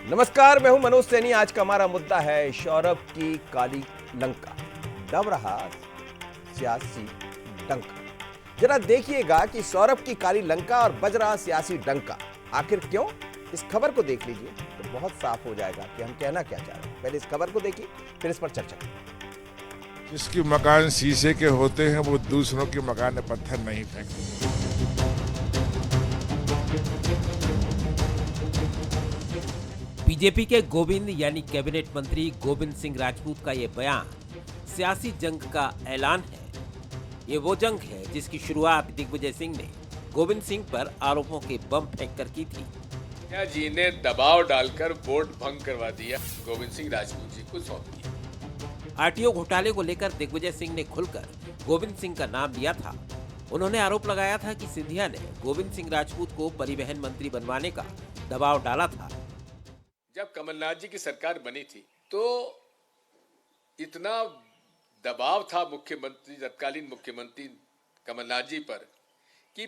नमस्कार, मैं हूं मनोज सैनी। आज का हमारा मुद्दा है सौरभ की काली लंका। दब रहा सियासी डंका। जरा देखिएगा कि सौरभ की काली लंका और बज रहा सियासी डंका आखिर क्यों। इस खबर को देख लीजिए तो बहुत साफ हो जाएगा कि हम कहना क्या चाह रहे हैं। पहले इस खबर को देखिए, फिर इस पर चर्चा करें। जिसके मकान शीशे के होते हैं वो दूसरों के मकान में पत्थर नहीं फेंकते। बीजेपी के गोविंद यानी कैबिनेट मंत्री गोविंद सिंह राजपूत का ये बयान सियासी जंग का ऐलान है। ये वो जंग है जिसकी शुरुआत दिग्विजय सिंह ने गोविंद सिंह पर आरोपों के बम फेंककर की थी। सिंधिया जी ने दबाव डालकर वोट भंग करवा दिया, गोविंद सिंह राजपूत जी को सौंप दिया। आरटीओ घोटाले को लेकर दिग्विजय सिंह ने खुलकर गोविंद सिंह का नाम लिया था। उन्होंने आरोप लगाया था कि सिंधिया ने गोविंद सिंह राजपूत को परिवहन मंत्री बनवाने का दबाव डाला था। जब कमलनाथ जी की सरकार बनी थी तो इतना दबाव था मुख्यमंत्री, तत्कालीन मुख्यमंत्री कमलनाथ जी पर कि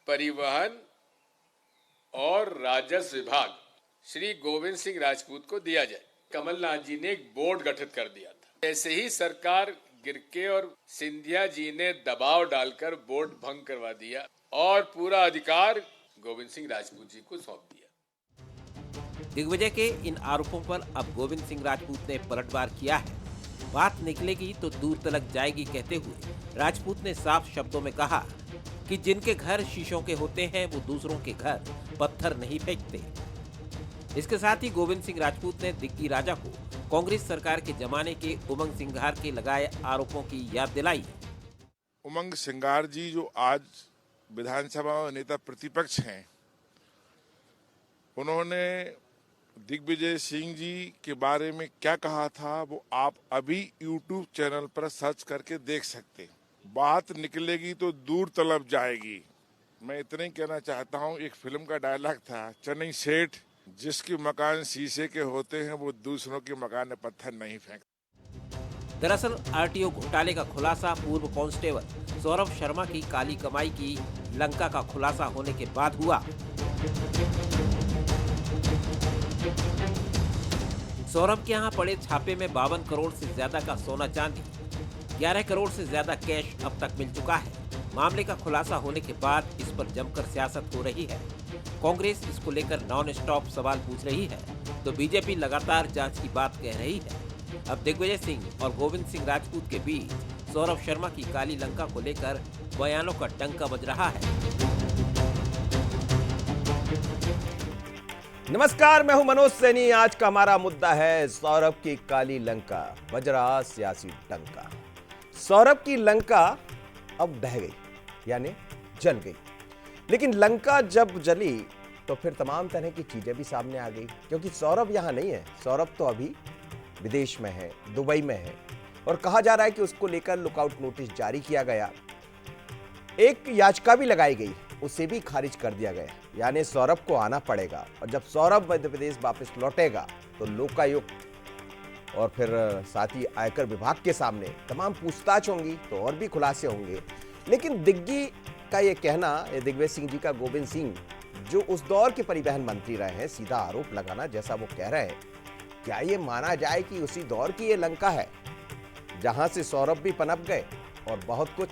परिवहन और राजस्व विभाग श्री गोविंद सिंह राजपूत को दिया जाए। कमलनाथ जी ने एक बोर्ड गठित कर दिया था। ऐसे ही सरकार गिर के और सिंधिया जी ने दबाव डालकर बोर्ड भंग करवा दिया और पूरा अधिकार गोविंद सिंह राजपूत जी को सौंप दिया। दिग्विजय के इन आरोपों पर अब गोविंद सिंह राजपूत ने पलटवार किया है। बात निकलेगी तो दूर तलक जाएगी कहते हुए राजपूत ने साफ शब्दों में कहा कि जिनके घर शीशों के होते हैं वो दूसरों के घर पत्थर नहीं फेंकते। इसके साथ ही गोविंद सिंह राजपूत ने दिग्गी राजा को कांग्रेस सरकार के जमाने के उमंग सिंघार के लगाए आरोपों की याद दिलाई। उमंग सिंगार जी जो आज विधानसभा में नेता प्रतिपक्ष हैं, उन्होंने दिग्विजय सिंह जी के बारे में क्या कहा था वो आप अभी यूट्यूब चैनल पर सर्च करके देख सकते। बात निकलेगी तो दूर तलब जाएगी। मैं इतना ही कहना चाहता हूँ, एक फिल्म का डायलॉग था, चन्नी सेठ जिसके मकान शीशे के होते हैं वो दूसरों के मकान में पत्थर नहीं फेंकते। दरअसल आरटीओ घोटाले का खुलासा पूर्व कांस्टेबल सौरभ शर्मा की काली कमाई की लंका का खुलासा होने के बाद हुआ। सौरभ के यहाँ पड़े छापे में 52 करोड़ से ज्यादा का सोना चांदी, 11 करोड़ से ज्यादा कैश अब तक मिल चुका है। मामले का खुलासा होने के बाद इस पर जमकर सियासत हो रही है। कांग्रेस इसको लेकर नॉन स्टॉप सवाल पूछ रही है तो बीजेपी लगातार जांच की बात कह रही है। अब दिग्विजय सिंह और गोविंद सिंह राजपूत के बीच सौरभ शर्मा की काली लंका को लेकर बयानों का डंका बज रहा है। नमस्कार, मैं हूं मनोज सैनी। आज का हमारा मुद्दा है सौरभ की काली लंका, बज रहा सियासी डंका। सौरभ की लंका अब ढह गई, यानी जल गई। लेकिन लंका जब जली तो फिर तमाम तरह की चीजें भी सामने आ गई, क्योंकि सौरभ यहां नहीं है। सौरभ तो अभी विदेश में है, दुबई में है, और कहा जा रहा है कि उसको लेकर लुकआउट नोटिस जारी किया गया। एक याचिका भी लगाई गई, उसे भी खारिज कर दिया गया। यानी सौरभ को आना पड़ेगा, और जब सौरभ मध्य प्रदेश वापस लौटेगा तो लोकायुक्त और फिर साथ ही आयकर विभाग के सामने तमाम पूछताछ होंगी, तो और भी खुलासे होंगे। लेकिन दिग्गी का ये कहना, ये दिग्विजय सिंह जी का गोविंद सिंह जो उस दौर के परिवहन मंत्री रहे हैं, सीधा आरोप लगाना जैसा वो कह रहे हैं, क्या ये माना जाए कि उसी दौर की ये लंका है जहां से सौरभ भी पनप गए और बहुत कुछ।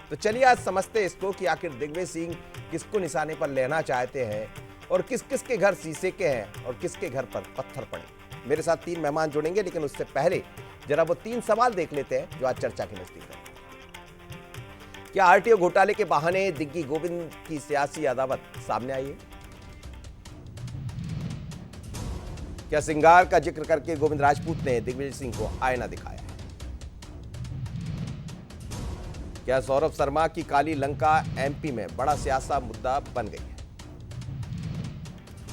तो चलिए आज समझते इसको कि आखिर दिग्विजय सिंह किसको निशाने पर लेना चाहते हैं और किस किस के घर शीशे के हैं और किसके घर पर पत्थर पड़े। मेरे साथ 3 मेहमान जुड़ेंगे, लेकिन उससे पहले जरा वो 3 सवाल देख लेते हैं जो आज चर्चा के नजदीक है। क्या आरटीओ घोटाले के बहाने दिग्गी गोविंद की सियासी अदावत सामने आई है? क्या सिंगार का जिक्र करके गोविंद राजपूत ने दिग्विजय सिंह को आईना दिखाया है? क्या सौरभ शर्मा की काली लंका एमपी में बड़ा सियासी मुद्दा बन गई है?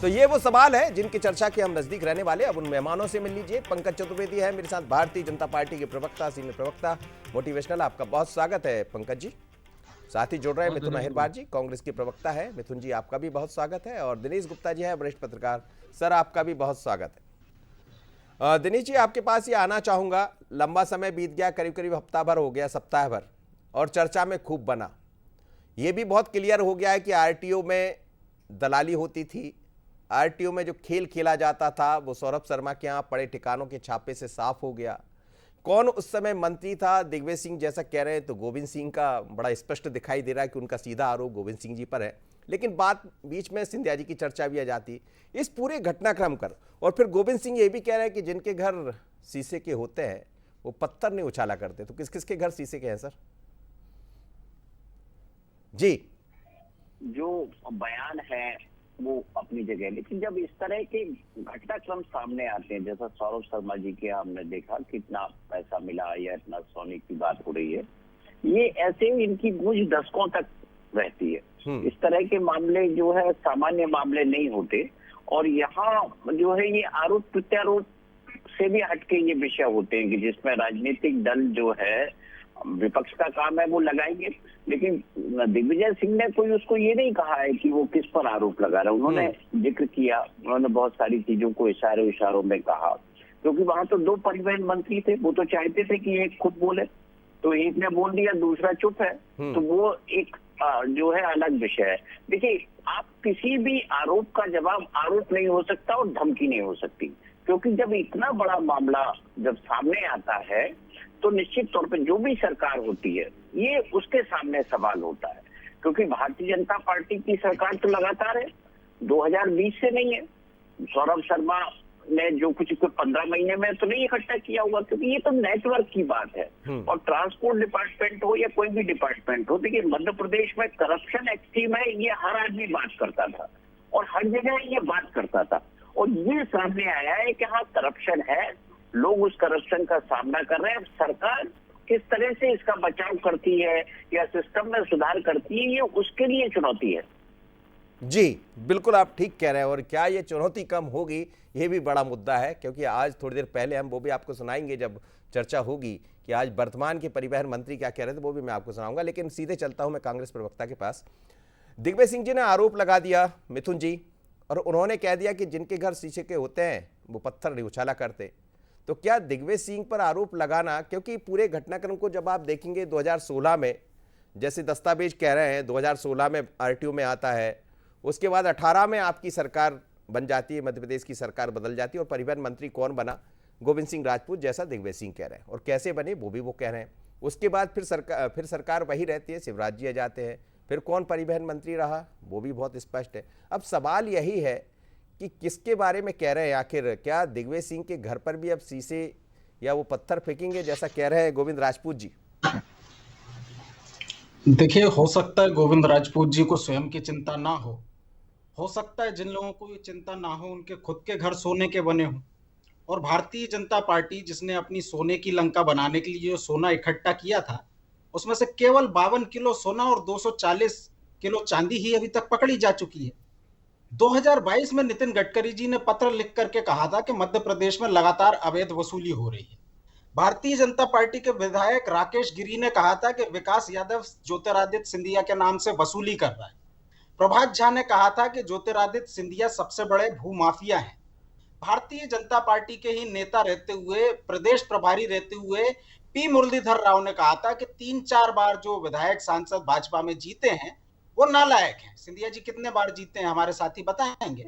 तो ये वो सवाल है जिनकी चर्चा के हम नजदीक रहने वाले। अब उन मेहमानों से मिल लीजिए। पंकज चतुर्वेदी है मेरे साथ, भारतीय जनता पार्टी के प्रवक्ता, सीनियर प्रवक्ता, मोटिवेशनल। आपका बहुत स्वागत है पंकज जी। साथ ही जुड़ रहे हैं मिथुन अहिरवार जी, कांग्रेस के प्रवक्ता है। मिथुन जी आपका भी बहुत स्वागत है। और दिनेश गुप्ता जी है, वरिष्ठ पत्रकार। सर आपका भी बहुत स्वागत है। दिनेश जी आपके पास ये आना चाहूंगा। लंबा समय बीत गया, करीब करीब हफ्ता भर हो गया, सप्ताह भर, और चर्चा में खूब बना। ये भी बहुत क्लियर हो गया है कि आरटीओ में दलाली होती थी, आरटीओ में जो खेल खेला जाता था वो सौरभ शर्मा के यहाँ पड़े ठिकानों के छापे से साफ हो गया। कौन उस समय मंत्री था? दिग्विजय सिंह जैसा कह रहे हैं तो गोविंद सिंह का बड़ा स्पष्ट दिखाई दे रहा है कि उनका सीधा आरोप गोविंद सिंह जी पर है, लेकिन बात बीच में सिंधिया जी की चर्चा भी आ जाती इस पूरे घटनाक्रम कर। और फिर गोविंद सिंह ये भी कह रहे हैं कि जिनके घर शीशे के होते हैं वो पत्थर नहीं उछाला करते। तो किस किस के घर शीशे के हैं सर? जी, जो बयान है वो अपनी जगह, लेकिन जब इस तरह के घटनाक्रम सामने आते हैं, जैसा सौरभ शर्मा जी के हमने देखा कितना पैसा मिला या इतना सोने की बात हो रही है, ये ऐसे इनकी गूंज दशकों तक रहती है। इस तरह के मामले जो है सामान्य मामले नहीं होते, और यहाँ जो है ये आरोप प्रत्यारोप से भी हटके ये विषय होते हैं कि जिसमें राजनीतिक दल जो है, विपक्ष का काम है वो लगाएंगे, लेकिन दिग्विजय सिंह ने कोई उसको ये नहीं कहा है कि वो किस पर आरोप लगा रहा है। उन्होंने जिक्र किया, उन्होंने बहुत सारी चीजों को इशारों में कहा, क्योंकि वहां तो दो परिवहन मंत्री थे, वो तो चाहते थे कि एक खुद बोले, तो एक ने बोल दिया दूसरा चुप है, तो वो एक जो है अलग विषय है। देखिए, आप किसी भी आरोप का जवाब आरोप नहीं हो सकता और धमकी नहीं हो सकती, क्योंकि जब इतना बड़ा मामला जब सामने आता है तो निश्चित तौर पे जो भी सरकार होती है ये उसके सामने सवाल होता है, क्योंकि भारतीय जनता पार्टी की सरकार तो लगातार है, 2020 से नहीं है। सौरभ शर्मा ने जो कुछ 15 महीने में तो नहीं इकट्ठा किया हुआ, क्योंकि ये तो नेटवर्क की बात है। और ट्रांसपोर्ट डिपार्टमेंट हो या कोई भी डिपार्टमेंट हो, देखिए मध्य प्रदेश में करप्शन एक्सट्रीम है, ये हर आदमी बात करता था और हर जगह ये बात करता था, और ये सामने आया है कि हाँ करप्शन है, लोग उस करप्शन का सामना कर रहे हैं। अब सरकार किस तरह से इसका बचाव करती है या सिस्टम में सुधार करती है, ये उसके लिए चुनौती है। जी बिल्कुल आप ठीक कह रहे हैं। और क्या ये चुनौती कम होगी, ये भी बड़ा मुद्दा है, क्योंकि आज थोड़ी देर पहले हम वो भी आपको सुनाएंगे जब चर्चा होगी कि आज वर्तमान के परिवहन मंत्री क्या कह रहे थे, वो भी मैं आपको सुनाऊंगा। लेकिन सीधे चलता हूं मैं कांग्रेस प्रवक्ता के पास। दिग्विजय सिंह जी ने आरोप लगा दिया मिथुन जी, और उन्होंने कह दिया कि जिनके घर शीशे के होते हैं वो पत्थर नहीं उछाला करते। तो क्या दिग्विजय सिंह पर आरोप लगाना, क्योंकि पूरे घटनाक्रम को जब आप देखेंगे 2016 में जैसे दस्तावेज कह रहे हैं 2016 में आरटीओ में आता है, उसके बाद 18 में आपकी सरकार बन जाती है, मध्य प्रदेश की सरकार बदल जाती है, और परिवहन मंत्री कौन बना? गोविंद सिंह राजपूत, जैसा दिग्विजय सिंह कह रहे हैं। और कैसे बने वो भी वो कह रहे हैं। उसके बाद फिर सरकार वही रहती है, शिवराज जी आ जाते हैं, फिर कौन परिवहन मंत्री रहा वो भी बहुत स्पष्ट है। अब सवाल यही है कि किसके बारे में कह रहे हैं आखिर? क्या दिग्विजय सिंह के घर पर भी अब शीशे या वो पत्थर फेंकेंगे जैसा कह रहे हैं गोविंद राजपूत जी? देखिए, हो सकता है गोविंद राजपूत जी को स्वयं की चिंता ना हो सकता है जिन लोगों को ये चिंता ना हो उनके खुद के घर सोने के बने हों, और भारतीय जनता पार्टी जिसने अपनी सोने की लंका बनाने के लिए जो सोना इकट्ठा किया था, उसमें से केवल 52 किलो सोना और 240 किलो चांदी ही अभी तक पकड़ी जा चुकी है। 2022 में नितिन गडकरी जी ने पत्र लिख करके कहा था कि मध्य प्रदेश में लगातार अवैध वसूली हो रही है। भारतीय जनता पार्टी के विधायक राकेश गिरी ने कहा था कि विकास यादव ज्योतिरादित्य सिंधिया के नाम से वसूली कर रहा है। प्रभात झा ने कहा था कि ज्योतिरादित्य सिंधिया सबसे बड़े भूमाफिया हैं। भारतीय जनता पार्टी के ही नेता रहते हुए, प्रदेश प्रभारी रहते हुए पी मुरलीधर राव ने कहा था कि 3-4 बार जो विधायक सांसद भाजपा में जीते हैं वो नालायक हैं। सिंधिया जी कितने बार जीते हैं हमारे साथी बताएंगे।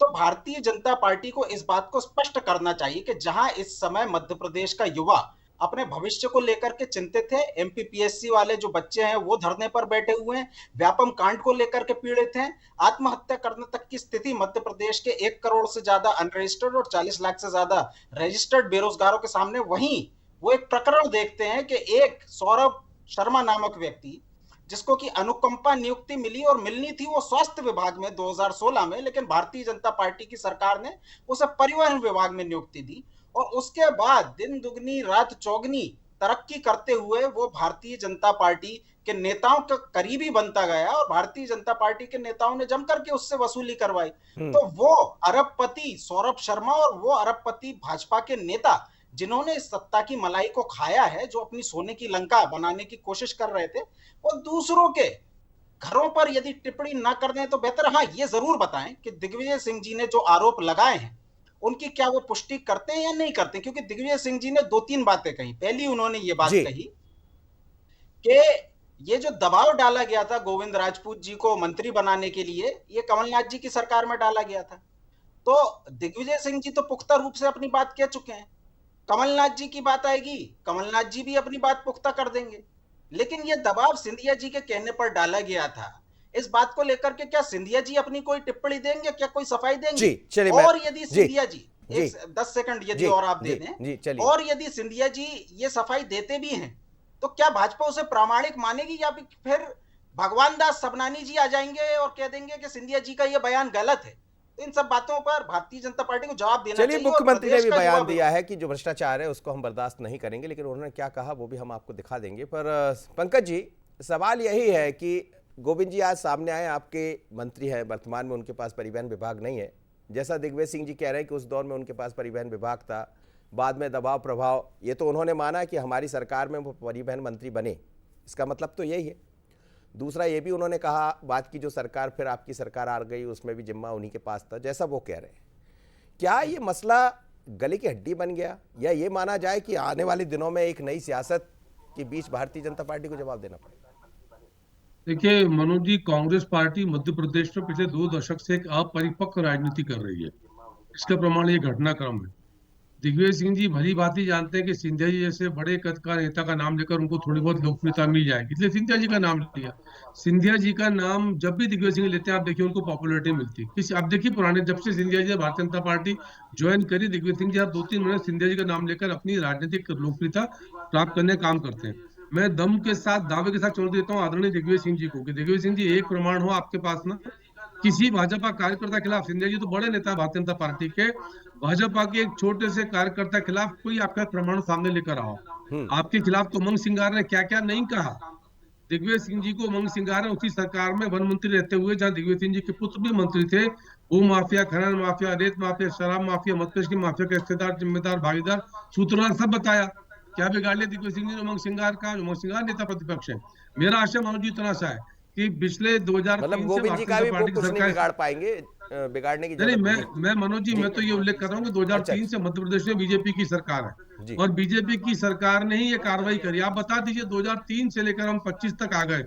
तो भारतीय जनता पार्टी को इस बात को स्पष्ट करना चाहिए कि जहां इस समय मध्य प्रदेश का युवा अपने भविष्य को लेकर के चिंतित है, एमपीपीएससी वाले जो बच्चे हैं वो धरने पर बैठे हुए हैं, व्यापम कांड को लेकर के पीड़ित हैं, आत्महत्या करने तक की स्थिति मध्य प्रदेश के 1 करोड़ से ज्यादा अनरजिस्टर्ड और 40 लाख से ज्यादा रजिस्टर्ड बेरोजगारों के सामने, वहीं वो एक प्रकरण देखते हैं कि एक सौरभ शर्मा नामक व्यक्ति जिसको कि अनुकंपा नियुक्ति मिली और मिलनी थी वो स्वास्थ्य विभाग में 2016 में, लेकिन भारतीय जनता पार्टी की सरकार ने उसे परिवहन विभाग में नियुक्ति दी, और उसके बाद दिन दुगनी रात चौगनी तरक्की करते हुए वो भारतीय जनता पार्टी के नेताओं का करीबी बनता गया, और भारतीय जनता पार्टी के नेताओं ने जम करके उससे वसूली करवाई। तो वो अरबपति सौरभ शर्मा और वो अरबपति भाजपा के नेता जिन्होंने इस सत्ता की मलाई को खाया है, जो अपनी सोने की लंका बनाने की कोशिश कर रहे थे, वो दूसरों के घरों पर यदि टिप्पणी ना कर दें तो बेहतर। हाँ, ये जरूर बताएं कि दिग्विजय सिंह जी ने जो आरोप लगाए हैं उनकी क्या वो पुष्टि करते हैं या नहीं करते, क्योंकि दिग्विजय सिंह जी ने 2-3 बातें कही। पहली, उन्होंने ये बात कही कि ये जो दबाव डाला गया था गोविंद राजपूत जी को मंत्री बनाने के लिए, ये कमलनाथ जी की सरकार में डाला गया था। तो दिग्विजय सिंह जी तो पुख्ता रूप से अपनी बात कह चुके हैं। कमलनाथ जी की बात आएगी, कमलनाथ जी भी अपनी बात पुख्ता कर देंगे। लेकिन ये दबाव सिंधिया जी के कहने पर डाला गया था, इस बात को लेकर के क्या सिंधिया जी अपनी कोई टिप्पणी देंगे, क्या कोई सफाई देंगे? जी, चलिए और यदि सिंधिया जी जी 10 सेकंड यदि जी, और आप दे जी, दें, जी, चलिए। और यदि सिंधिया जी ये सफाई देते भी हैं तो क्या भाजपा उसे प्रामाणिक मानेगी, या फिर भगवान दास सबनानी जी आ जाएंगे और कह देंगे कि सिंधिया जी का ये बयान गलत है? तो इन सब बातों पर भारतीय जनता पार्टी को जवाब देना चलिए, चाहिए। और मुख्यमंत्री ने प्रदेश भी का बयान जवाब दिया है कि जो भ्रष्टाचार है उसको हम बर्दाश्त नहीं करेंगे, लेकिन उन्होंने क्या कहा वो भी हम आपको दिखा देंगे। पर पंकज जी, सवाल यही है कि गोविंद जी आज सामने आए, आपके मंत्री हैं, वर्तमान में उनके पास परिवहन विभाग नहीं है। जैसा दिग्विजय सिंह जी कह रहे हैं कि उस दौर में उनके पास परिवहन विभाग था, बाद में दबाव प्रभाव, ये तो उन्होंने माना कि हमारी सरकार में वो परिवहन मंत्री बने, इसका मतलब तो यही है। दूसरा ये भी उन्होंने कहा बात की जो सरकार फिर आपकी सरकार आ गई उसमें भी जिम्मा उन्हीं के पास था, जैसा वो कह रहे हैं। क्या ये मसला गले की हड्डी बन गया, या ये माना जाए कि आने वाले दिनों में एक नई सियासत के बीच भारतीय जनता पार्टी को जवाब देना पड़ेगा? देखिए मनोज जी, कांग्रेस पार्टी मध्य प्रदेश में पिछले 2 दशक से एक अपरिपक्व राजनीति कर रही है। इसका प्रमाण ये घटनाक्रम है। दिग्विजय सिंह जी भली भांति जानते हैं कि सिंधिया जी जैसे बड़े कद का नेता का नाम लेकर उनको थोड़ी बहुत लोकप्रियता मिल जाएगी, इसलिए सिंधिया जी का नाम लिया। सिंधिया जी का नाम जब भी दिग्विजय सिंह लेते हैं, आप देखिए उनको पॉपुलैरिटी मिलती है। किसी आप देखिए पुराने, जब से सिंधिया जी ने भारतीय जनता पार्टी ज्वाइन करी, दिग्विजय सिंह जी आप 2-3 महीने सिंधिया जी का नाम लेकर अपनी राजनीतिक लोकप्रियता प्राप्त करने का काम करते हैं। मैं दम के साथ, दावे के साथ छोड़ देता हूँ आदरणीय दिग्विजय सिंह जी को कि दिग्विजय सिंह जी, एक प्रमाण हो आपके पास ना, किसी भाजपा कार्यकर्ता खिलाफ, सिंधिया जी तो बड़े नेता भारतीय जनता पार्टी के, भाजपा के एक छोटे से कार्यकर्ता खिलाफ कोई आपका प्रमाण सामने लेकर आओ। आपके खिलाफ तो उमंग सिंगार ने क्या क्या नहीं कहा। दिग्विजय सिंह जी को उमंग सिंगार ने उसी सरकार में वन मंत्री रहते हुए, जहां दिग्विजय सिंह जी के पुत्र भी मंत्री थे, भू माफिया, खनन माफिया, रेत माफिया, शराब माफिया, मतपेश की माफिया के हिस्सेदार, जिम्मेदार, भागीदार, सूत्रधार सब बताया। क्या बिगाड़ लिया दिग्विजय सिंह जी ने उमंग सिंगार का? उमंग सिंगार नेता प्रतिपक्ष है। मेरा आशय मनोज जी इतना सा है कि पिछले 2003 मतलब से गोविंद जी का भी वो कुछ नहीं बिगाड़ पाएंगे, बिगाड़ने की नहीं, जरूरत नहीं। मैं मनोज जी, मैं तो ये उल्लेख कर रहा हूँ कि 2003 से मध्य प्रदेश में बीजेपी की सरकार है और बीजेपी की सरकार ने ही ये कार्रवाई करी। आप बता दीजिए 2003 से लेकर हम 25 तक आ गए,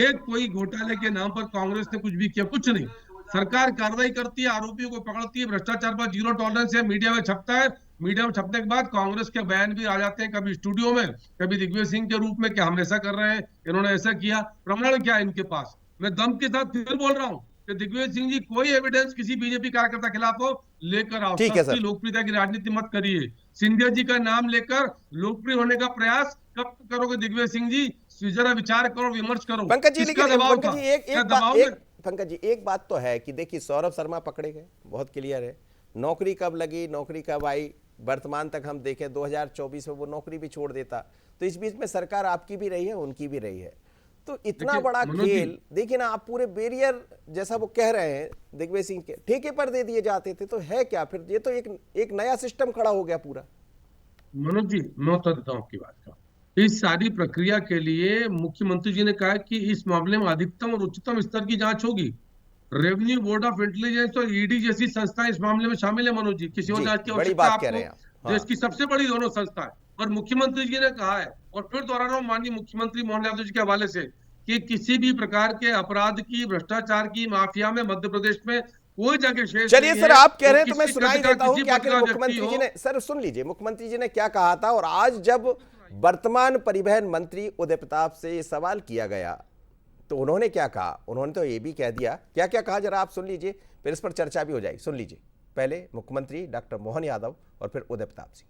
एक कोई घोटाले के नाम पर कांग्रेस ने कुछ भी किया? कुछ नहीं। सरकार कार्रवाई करती है, आरोपियों को पकड़ती है, भ्रष्टाचार पर जीरो टॉलरेंस है, मीडिया में छपता है। मीडिया में छपने के बाद कांग्रेस के बयान भी आ जाते हैं, कभी स्टूडियो में, कभी दिग्विजय सिंह के रूप में, कि हम ऐसा कर रहे हैं, इन्होंने ऐसा किया। प्रमाण क्या है इनके पास? मैं दम के साथ फिर बोल रहा हूँ कि दिग्विजय सिंह जी कोई एविडेंस किसी बीजेपी कार्यकर्ता खिलाफ हो, लेकर आओ। सस्ती लोकप्रियता की राजनीति मत करिए। सिंधिया जी का नाम लेकर लोकप्रिय होने का प्रयास कब करोगे दिग्विजय सिंह जी? जरा विचार करो, विमर्श करो। पंकज जी, लेकिन पंकज जी एक बात तो है कि देखिए सौरभ शर्मा पकड़े गए, बहुत क्लियर है। नौकरी कब लगी, नौकरी कब आई, वर्तमान तक हम देखें 2024 में वो नौकरी भी छोड़ देता, तो इस बीच में सरकार आपकी भी रही है, उनकी भी रही है। तो इतना बड़ा खेल देखिए ना, आप पूरे बैरियर जैसा वो कह रहे हैं दिग्विजय सिंह के ठेके पर दे दिए जाते थे, तो है क्या फिर? ये तो एक नया सिस्टम खड़ा हो गया पूरा। मनोज जी, मैं उत्तर देता हूं आपकी बात का। इस सारी प्रक्रिया के लिए मुख्यमंत्री जी ने कहा कि इस मामले में अधिकतम और उच्चतम स्तर की जांच होगी। रेवेन्यू बोर्ड ऑफ इंटेलिजेंस और ईडी जैसी संस्थाएं इस मामले में शामिल है मनोज जी। किसी और जांच की आवश्यकता आपको? देश की सबसे बड़ी दोनों संस्था है। और मुख्यमंत्री जी ने कहा है, और फिर दोहरा रहा हूं माननीय मुख्यमंत्री मोहन यादव जी के हवाले से, कि किसी भी प्रकार के अपराध की, भ्रष्टाचार की माफिया में मध्य प्रदेश में कोई जगह शेष। चलिए सर, आप कह रहे हैं तो मैं सुनाई देता हूं क्या मुख्यमंत्री जी ने, सर सुन लीजिए मुख्यमंत्री जी ने क्या कहा था। और आज जब वर्तमान परिवहन मंत्री उदय प्रताप से ये सवाल किया गया तो उन्होंने क्या कहा? उन्होंने तो ये भी कह दिया, क्या क्या कहा जरा आप सुन लीजिए, फिर इस पर चर्चा भी हो जाएगी। सुन लीजिए पहले मुख्यमंत्री डॉक्टर मोहन यादव और फिर उदय प्रताप सिंह।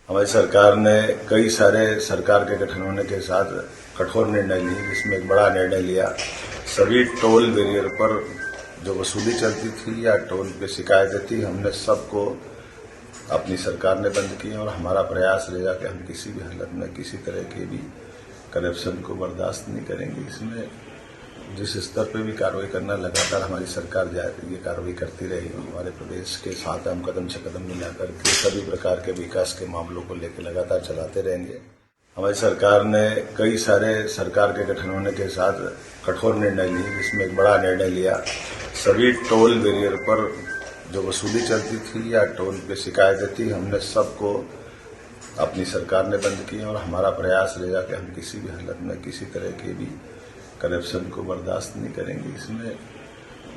हमारी सरकार ने कई सारे सरकार के गठन होने के साथ कठोर निर्णय लिए, जिसमें एक बड़ा निर्णय लिया, सभी टोल बैरियर पर जो वसूली चलती थी या टोल पे शिकायतें थी, हमने सबको अपनी सरकार ने बंद किया। और हमारा प्रयास रहेगा कि हम किसी भी हालत में किसी तरह के भी करप्शन को बर्दाश्त नहीं करेंगे। इसमें जिस स्तर पे भी कार्रवाई करना, लगातार हमारी सरकार ये कार्रवाई करती रहेगी। हमारे प्रदेश के साथ हम कदम से कदम मिलाकर के सभी प्रकार के विकास के मामलों को लेकर लगातार चलाते रहेंगे। हमारी सरकार ने कई सारे सरकार के गठन होने के साथ कठोर निर्णय लिए, जिसमें एक बड़ा निर्णय लिया, सभी टोल बैरियर पर जो वसूली चलती थी या टोल पे शिकायतें थी, हमने सबको अपनी सरकार ने बंद किया। और हमारा प्रयास रहेगा कि हम किसी भी हालत में किसी तरह के भी करप्शन को बर्दाश्त नहीं करेंगे। इसमें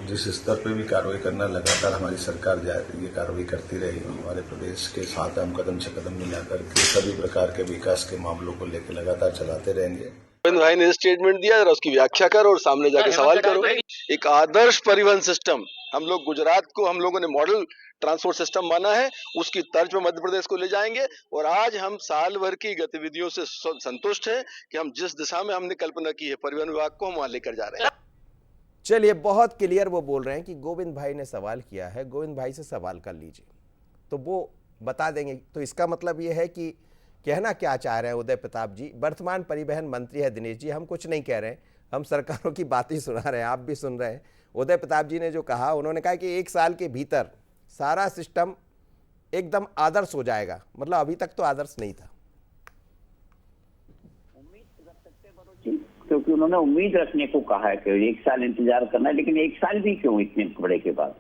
जिस स्तर पे भी कार्रवाई करना लगातार हमारी सरकार ये कार्रवाई करती रहेगी। हमारे प्रदेश के साथ हम कदम से कदम मिलाकर के सभी प्रकार के विकास के मामलों को लेकर लगातार चलाते रहेंगे। गोविंद भाई ने स्टेटमेंट दिया, जरा उसकी व्याख्या करो और सामने जाके सवाल करो। एक आदर्श परिवहन सिस्टम, हम लोग गुजरात को हम लोगों ने मॉडल ट्रांसपोर्ट सिस्टम माना है, उसकी तर्ज में मध्य प्रदेश को ले जाएंगे। और आज हम साल भर की गतिविधियों से संतुष्ट हैं कि हम जिस दिशा में हमने कल्पना की है परिवहन विभाग को, हम वहां लेकर जा रहे हैं। चलिए, बहुत क्लियर वो बोल रहे हैं कि गोविंद भाई ने सवाल किया है, गोविंद भाई से सवाल कर लीजिए तो वो बता देंगे। तो इसका मतलब ये है कि कहना क्या चाह रहे हैं उदय प्रताप जी? वर्तमान परिवहन मंत्री है दिनेश जी, हम कुछ नहीं कह रहे हैं, हम सरकारों की बात ही सुना रहे हैं, आप भी सुन रहे हैं। उदय प्रताप जी ने जो कहा, उन्होंने कहा कि 1 साल के भीतर सारा सिस्टम एकदम आदर्श हो जाएगा। मतलब अभी तक तो आदर्श नहीं था। क्योंकि उन्होंने उम्मीद रखने को कहा है कि 1 साल इंतजार करना है, लेकिन 1 साल भी क्यों इतने बड़े के बाद?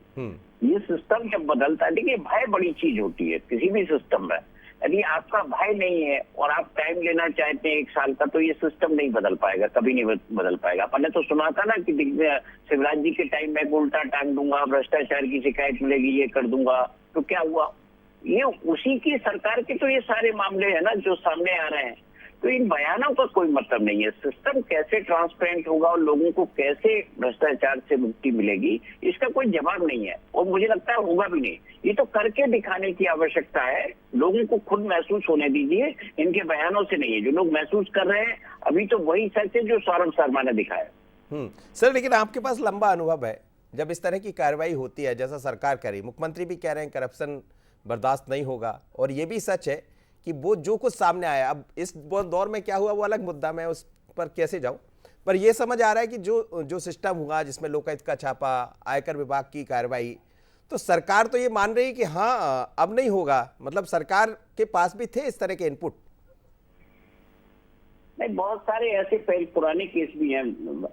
ये सिस्टम जब बदलता है, देखिए भय बड़ी चीज होती है किसी भी सिस्टम में। यदि आपका भय नहीं है और आप टाइम लेना चाहते हैं 1 साल का, तो ये सिस्टम नहीं बदल पाएगा, कभी नहीं बदल पाएगा। अपन ने तो सुना था ना कि शिवराज जी के टाइम में उल्टा टांग दूंगा, भ्रष्टाचार की शिकायत मिलेगी, ये कर दूंगा, तो क्या हुआ? ये उसी की सरकार के तो ये सारे मामले हैं ना जो सामने आ रहे हैं। तो इन बयानों का कोई मतलब नहीं है। सिस्टम कैसे ट्रांसपेरेंट होगा और लोगों को कैसे भ्रष्टाचार से मुक्ति मिलेगी, इसका कोई जवाब नहीं है और मुझे लगता है होगा भी नहीं। ये तो करके दिखाने की आवश्यकता है, लोगों को खुद महसूस होने दीजिए, इनके बयानों से नहीं है। जो लोग महसूस कर रहे हैं अभी तो वही सच है जो सौरभ शर्मा ने दिखाया। सर, लेकिन आपके पास लंबा अनुभव है, जब इस तरह की कार्रवाई होती है जैसा सरकार करी, मुख्यमंत्री भी कह रहे हैं करप्शन बर्दाश्त नहीं होगा, और ये भी सच है कि वो जो कुछ सामने आया, अब इस दौर में क्या हुआ वो अलग मुद्दा, मैं उस पर कैसे जाऊं, पर ये समझ आ रहा है कि जो सिस्टम हुआ जिसमें लोकायुक्त का छापा, आयकर विभाग की कार्रवाई, तो सरकार तो ये मान रही है कि हाँ अब नहीं होगा। मतलब सरकार के पास भी थे इस तरह के इनपुट? नहीं, बहुत सारे ऐसे पुराने केस भी हैं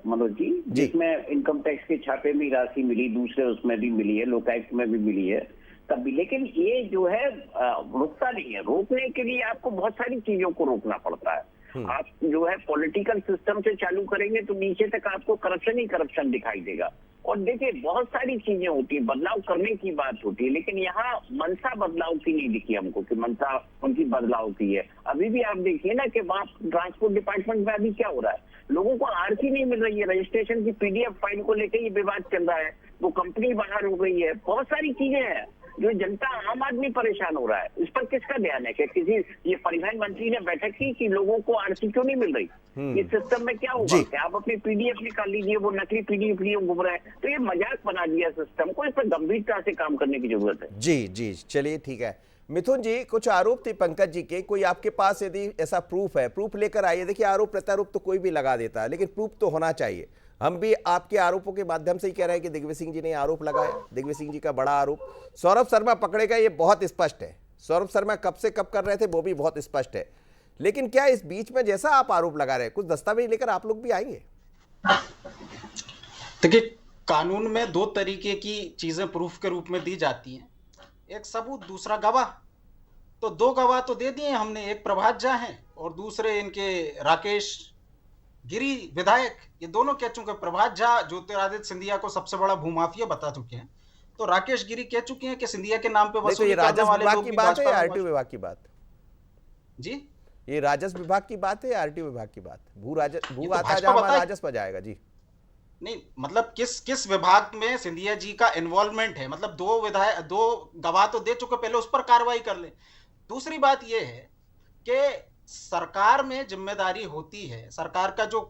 मनोज जी, जिसमें इनकम टैक्स के छापे में राशि मिली, दूसरे उसमें भी मिली है, लोकायुक्त में भी मिली है तब भी। लेकिन ये जो है रुकता नहीं है। रोकने के लिए आपको बहुत सारी चीजों को रोकना पड़ता है। आप जो है पॉलिटिकल सिस्टम से चालू करेंगे तो नीचे तक आपको करप्शन ही करप्शन दिखाई देगा। और देखिए बहुत सारी चीजें होती है, बदलाव करने की बात होती है, लेकिन यहाँ मंशा बदलाव की नहीं दिखी हमको कि मंशा उनकी बदलाव की है। अभी भी आप देखिए ना कि वहाँ ट्रांसपोर्ट डिपार्टमेंट में अभी क्या हो रहा है, लोगों को आरसी नहीं मिल रही है, रजिस्ट्रेशन की पीडीएफ फाइल को लेकर ये विवाद चल रहा है, वो कंपनी बाहर हो गई है, बहुत सारी चीजें हैं जो जनता आम आदमी परेशान हो रहा है। इस पर किसका ध्यान है? कि किसी ये परिवहन मंत्री ने बैठक की कि लोगों को आरसी क्यों नहीं मिल रही? इस सिस्टम में क्या होगा कि आप अपनी पीडीएफ निकाल लीजिए, वो नकली पीडीएफ लिए घूम रहे हैं। तो ये मजाक बना दिया सिस्टम को, इस पर गंभीरता से काम करने की जरूरत है। जी, चलिए ठीक है। मिथुन जी, कुछ आरोप थे पंकज जी के, कोई आपके पास यदि ऐसा प्रूफ है, प्रूफ लेकर आइए। देखिए आरोप प्रत्यारोप तो कोई भी लगा देता है, लेकिन प्रूफ तो होना चाहिए। हम भी आपके आरोपों के माध्यम से ही कह रहे हैं कि दिग्विजय सिंह जी ने आरोप लगाया, दिग्विजय सिंह जी का बड़ा आरोप। सौरभ शर्मा पकड़ेगा ये बहुत स्पष्ट है, सौरभ शर्मा कब से कब कर रहे थे वो भी बहुत स्पष्ट है। लेकिन क्या इस बीच में जैसा आप आरोप लगा रहे हैं, कुछ दस्तावेज लेकर आप लोग भी आएंगे? देखिए, कानून में 2 तरीके की चीजें प्रूफ के रूप में दी जाती हैं, एक सबूत, दूसरा गवाह। तो 2 गवाह तो दे दिए हमने, एक प्रभात झा है और दूसरे इनके राकेश गिरी विधायक। ये दोनों कह चुके हैं, प्रभात झा ज्योतिरादित्य सिंधिया को सबसे बड़ा भूमाफिया बता चुके हैं, तो राकेश गिरी कह चुके हैं कि सिंधिया के नाम पे वसूली करने वाले लोग की बात है या आरटीओ विभाग की बात? जी, ये राजस्व विभाग की बात है या आरटीओ विभाग की बात? भू आता जाए राजस्व पर जाएगा जी। नहीं, मतलब किस विभाग में सिंधिया जी का इन्वॉल्वमेंट है? मतलब 2 गवाह तो दे चुके, पहले उस पर कार्रवाई कर ले। दूसरी बात यह है कि सरकार में जिम्मेदारी होती है, सरकार का जो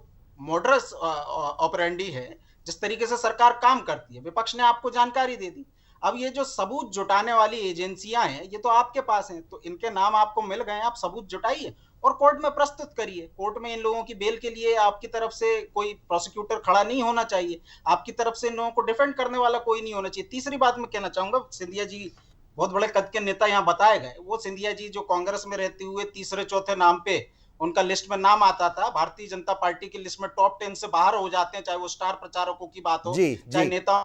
मॉडस ऑपरेंडी है, जिस तरीके से सरकार काम करती है, विपक्ष ने आपको जानकारी दे दी। अब ये जो सबूत जुटाने वाली एजेंसियां हैं, ये तो आपके पास हैं, तो इनके नाम आपको मिल गए, आप सबूत जुटाइए और कोर्ट में प्रस्तुत करिए। कोर्ट में इन लोगों की बेल के लिए आपकी तरफ से कोई प्रोसिक्यूटर खड़ा नहीं होना चाहिए, आपकी तरफ से इन लोगों को डिफेंड करने वाला कोई नहीं होना चाहिए। तीसरी बात मैं कहना चाहूंगा, सिंधिया जी बहुत बड़े कद के नेता यहाँ बताए गए, वो सिंधिया जी जो कांग्रेस में रहते हुए तीसरे चौथे नाम पे उनका लिस्ट में नाम आता था, भारतीय जनता पार्टी की लिस्ट में टॉप 10 से बाहर हो जाते हैं, चाहे वो स्टार प्रचारकों की बात हो, चाहे नेता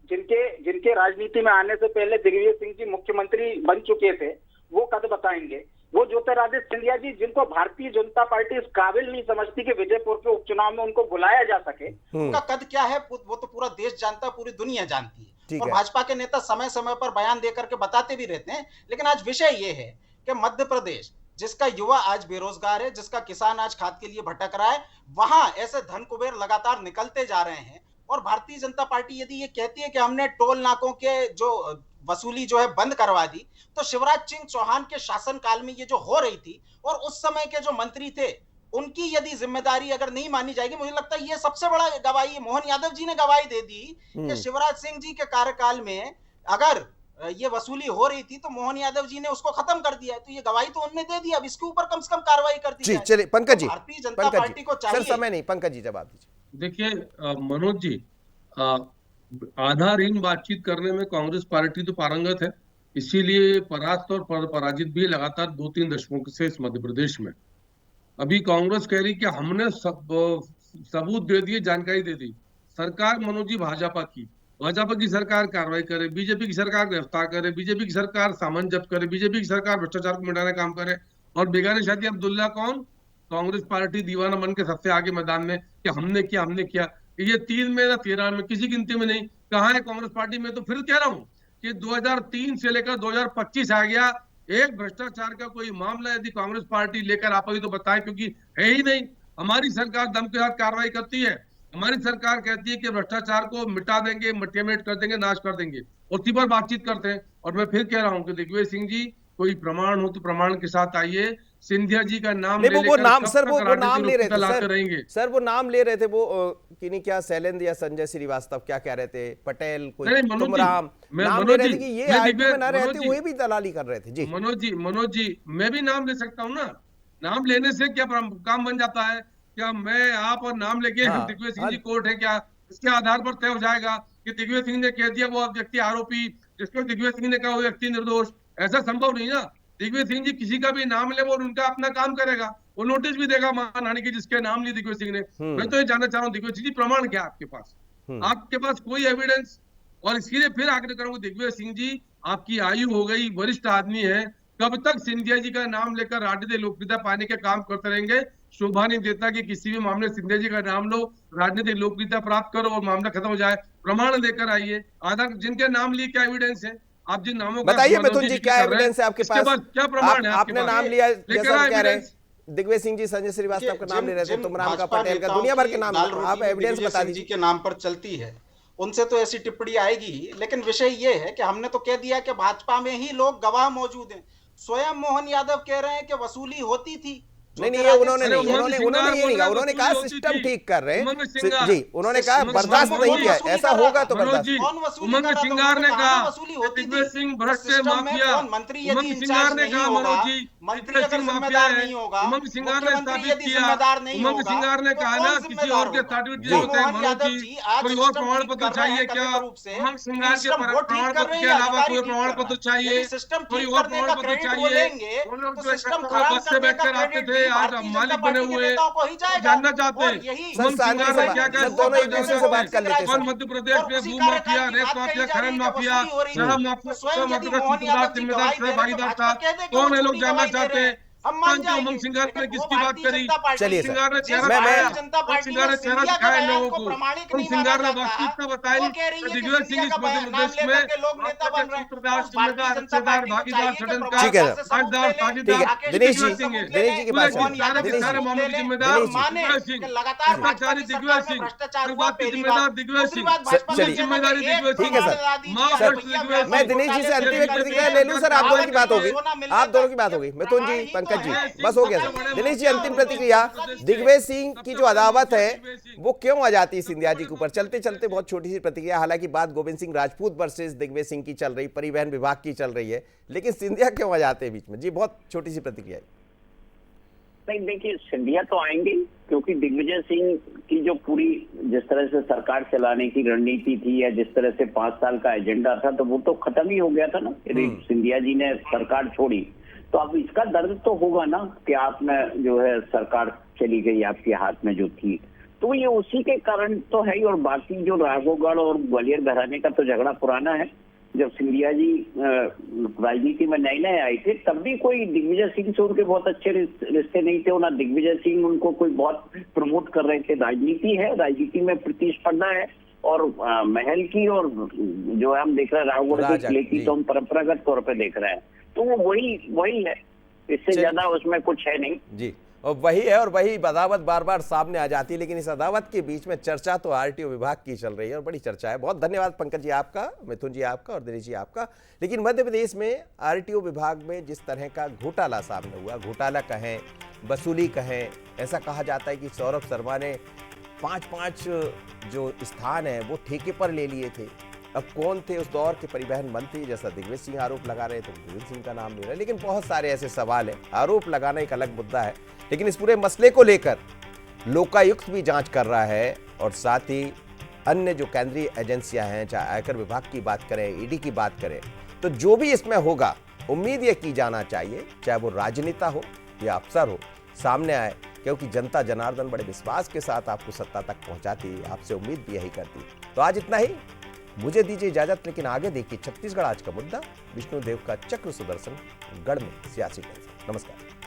जिनके राजनीति में आने से पहले दिग्विजय सिंह जी मुख्यमंत्री बन चुके थे, वो कद बताएंगे। वो ज्योतिरादित्य सिंधिया जी, जिनको भारतीय जनता पार्टी इस काबिल नहीं समझती कि विजयपुर के उपचुनाव में उनको बुलाया जा सके। उनका कद क्या है वो तो पूरा देश जानता है, पूरी दुनिया जानती है। और है। भाजपा के नेता समय समय पर बयान देकर के बताते भी रहते हैं। लेकिन आज विषय ये है कि मध्य प्रदेश, जिसका युवा आज बेरोजगार है, जिसका किसान आज खाद के लिए भटक रहा है, वहां ऐसे धन कुबेर लगातार निकलते जा रहे हैं। और भारतीय जनता पार्टी यदि ये कहती है कि हमने टोल नाकों के जो वसूली जो है बंद करवा दी, तो शिवराज सिंह चौहान के शासनकाल में ये जो हो रही थी और उस समय के जो मंत्री थे उनकी यदि जिम्मेदारी अगर नहीं मानी जाएगी, मुझे लगता है ये सबसे बड़ा गवाही मोहन यादव जी ने गवाही दे दी कि शिवराज सिंह जी के कार्यकाल में अगर ये वसूली हो रही थी तो मोहन यादव जी ने उसको खत्म कर दिया है। तो ये गवाही तो उन्होंने दे दी, अब इसके ऊपर कम से कम कार्रवाई कर दी जाए। चलिए पंकज जी, भारतीय जनता पार्टी को चाहिए। सर समय नहीं, पंकज जी जवाब दीजिए। देखिए मनोज जी, आधारहीन बातचीत करने में कांग्रेस पार्टी तो पारंगत है, इसीलिए परास्त और पराजित भी लगातार 2-3 दशकों से इस मध्य प्रदेश में। अभी कांग्रेस कह रही कि हमने सबूत दे दिए, जानकारी दे दी। सरकार मनोज जी भाजपा की सरकार कार्रवाई करे, बीजेपी की सरकार गिरफ्तार करे, बीजेपी की सरकार सामान जब्त करे, बीजेपी की सरकार भ्रष्टाचार को मिटाने का काम करे, और बेगाने शादी अब्दुल्ला कौन? कांग्रेस पार्टी दीवाना बन के सबसे आगे मैदान में कि हमने किया। ये 3 में या 13 में किसी गिनती में नहीं। कहाँ है कांग्रेस पार्टी में? तो फिर कह रहा हूँ कि 2003 से लेकर 2025 आ गया, एक भ्रष्टाचार का कोई मामला यदि कांग्रेस पार्टी लेकर आ पाई तो बताए, क्योंकि है ही नहीं। हमारी सरकार दम के साथ कार्रवाई करती है। हमारी सरकार कहती है कि भ्रष्टाचार को मिटा देंगे, मिटिमेट कर देंगे, नाश कर देंगे, उसी पर बातचीत करते हैं। और मैं फिर कह रहा हूँ कि दिग्विजय सिंह जी, कोई प्रमाण हो तो प्रमाण के साथ आइए। सिंधिया जी का नाम ले लेकर वो नाम सर वो नाम ले रहे थे सर वो नाम ले रहे थे वो कि नहीं, क्या शैलेंद्र या संजय श्रीवास्तव क्या कह रहे थे, पटेल कोई तुमराम नाम ले रहे थे कि ये आईटी में ना रहते हुए भी दलाली कर रहे थे। जी मनोज जी, मैं भी नाम ले सकता हूँ ना। नाम लेने से क्या काम बन जाता है? क्या मैं आप और नाम लेके दिग्विजय सिंह जी कोर्ट है क्या? इसके आधार पर तय हो जाएगा कि दिग्विजय सिंह ने कह दिया वो व्यक्ति आरोपी, जिसको दिग्विजय सिंह ने कहा वो व्यक्ति निर्दोष। ऐसा संभव नहीं ना। दिग्विजय सिंह जी किसी का भी नाम ले, वो उनका अपना काम करेगा, वो नोटिस भी देगा मानहानि की जिसके नाम ली दिग्विजय सिंह ने। मैं तो ये जानना चाह रहा हूँ दिग्विजय सिंह जी, प्रमाण क्या आपके पास? आपके पास कोई एविडेंस? और इसलिए फिर आग्रह करूंगा दिग्विजय सिंह जी, आपकी आयु हो गई, वरिष्ठ आदमी है, कब तक सिंधिया जी का नाम लेकर राजनीतिक लोकप्रियता पाने के काम करते रहेंगे? शोभा नहीं देता कि किसी भी मामले सिंधिया जी का नाम लो, राजनीतिक लोकप्रियता प्राप्त करो और मामला खत्म हो जाए। प्रमाण लेकर आइए, आधार जिनके नाम लिए क्या एविडेंस है? आप जिन नामों बताइए मिथुन जी, क्या एविडेंस है आपके पास? क्या प्रमाण है? आपने नाम लिया, जैसा कह रहे हैं दिग्विजय सिंह जी, संजय श्रीवास्तव का नाम ले रहे थे, तुमराम का, पटेल का, दुनिया भर के नाम, आप एविडेंस बता दीजिए। के नाम पर चलती है, उनसे तो ऐसी टिप्पणी आएगी ही। लेकिन विषय ये है कि हमने तो कह दिया कि भाजपा में ही लोग गवाह मौजूद हैं। स्वयं मोहन यादव कह रहे हैं कि वसूली होती थी। नहीं, ये उन्होंने ये नहीं कहा, उन्होंने कहा सिस्टम ठीक कर रहे हैं जी, उन्होंने कहा बर्दाश्त नहीं किया, ऐसा होगा तो बर्दाश्त। उमंग सिंगार ने कहा दिग्विजय सिंह भ्रष्ट माफिया, उमंग सिंगार ने कहा मनोज जी दिग्विजय सिंह माफिया है, उमंग सिंगार ने स्थापित किया। उमंग सिंगार ने कहा ना किसी और के सर्टिफिकेट होते हैं मनोज जी, कोई और प्रमाण पत्र चाहिए क्या? उमंग सिंगार के प्रमाण पत्र के अलावा कोई प्रमाण पत्र चाहिए? कोई और प्रमाण पत्र चाहिए? उन लोग बस से बैठकर आते थे, आज मालिक बने हुए, जानना चाहते हैं उमंग सिंगार ने क्या क्या दोनों एक दूसरे से बात कर लेते हैं। मध्य प्रदेश में भू माफिया, रेत माफिया, खनन माफिया, शराब माफिया जिम्मेदार भागीदार था, कौन है लोग जानना चाहते हैं। उमंग सिंगार ने किसकी बात करी? चलिए सिंगार ने सिंगार ने चेहरा दिखाया लोगों को, उमंग सिंगार ने वास्तविकता बताई। दिग्विजय सिंह इस मध्य प्रदेश में जिम्मेदार भागीदार षड्यंत्र का दिनेश जी की बात सारे मामलों की जिम्मेदार भ्रष्टाचारी दिग्विजय सिंह, बात की जिम्मेदार दिग्विजय सिंह, जिम्मेदारी दिग्विजय ठीक है सर। मैं दिनेश जी से अंतिम एक प्रतिक्रिया ले लूं सर, आप दोनों की बात होगी, मिथुन जी, पंकज जी, बस हो गया सर। दिनेश जी अंतिम प्रतिक्रिया, दिग्विजय सिंह की जो अदावत है वो क्यों आ जाती है सिंधिया जी के ऊपर? चलते चलते बहुत छोटी सी प्रतिक्रिया, हालांकि बात गोविंद सिंह राजपूत वर्सेस दिग्विजय सिंह की चल रही, परिवहन विभाग की चल रही है, लेकिन सिंधिया क्यों आ जाते हैं बीच में? जी बहुत छोटी सी प्रतिक्रिया है। नहीं देखिए, सिंधिया तो आएंगे क्योंकि दिग्विजय सिंह की जो पूरी जिस तरह से सरकार चलाने की रणनीति थी या जिस तरह से 5 साल का एजेंडा था, तो वो तो खत्म ही हो गया था ना। यदि सिंधिया जी ने सरकार छोड़ी तो अब इसका दर्द तो होगा ना कि आपने जो है सरकार चली गई आपके हाथ में जो थी, तो ये उसी के कारण तो है ही। और बाकी जो राघवगढ़ और ग्वालियर घराने का तो झगड़ा पुराना है, जब सिंधिया जी राजनीति में नए नए आए थे तब भी कोई दिग्विजय सिंह से उनके बहुत अच्छे रिश्ते नहीं थे, ना दिग्विजय सिंह उनको कोई बहुत प्रमोट कर रहे थे। राजनीति है, राजनीति में प्रतिस्पर्धा है, और महल की और जो हम देख रहे हैं रावगढ़ के किले की तो हम परंपरागत तौर पे देख रहे हैं, तो वो वही है, इससे ज्यादा उसमें कुछ है नहीं जी। और वही है, और वही अदावत बार बार सामने आ जाती है, लेकिन इस अदावत के बीच में चर्चा तो आरटीओ विभाग की चल रही है और बड़ी चर्चा है। बहुत धन्यवाद पंकज जी आपका, मिथुन जी आपका और दिनेश जी आपका। लेकिन मध्य प्रदेश में आरटीओ विभाग में जिस तरह का घोटाला सामने हुआ, घोटाला कहें, वसूली कहें, ऐसा कहा जाता है कि सौरभ शर्मा ने 5-5 जो स्थान है वो ठेके पर ले लिए थे। अब कौन थे उस दौर के परिवहन मंत्री, जैसा दिग्विजय सिंह आरोप लगा रहे थे, दिग्विजय सिंह का नाम ले रहे, लेकिन बहुत सारे ऐसे सवाल हैं। आरोप लगाना एक अलग मुद्दा है, लेकिन इस पूरे मसले को लेकर लोकायुक्त भी जांच कर रहा है, और साथ ही अन्य जो केंद्रीय एजेंसियां हैं, चाहे आयकर विभाग की बात करें, ईडी की बात करें, तो जो भी इसमें होगा उम्मीद ये की जाना चाहिए, चाहे वो राजनेता हो या अफसर हो, सामने आए, क्योंकि जनता जनार्दन बड़े विश्वास के साथ आपको सत्ता तक पहुंचाती है, आपसे उम्मीद भी यही करती। तो आज इतना ही, मुझे दीजिए इजाजत, लेकिन आगे देखिए छत्तीसगढ़ आज का मुद्दा, विष्णुदेव का चक्र सुदर्शन गढ़ में सियासी टेंशन। नमस्कार।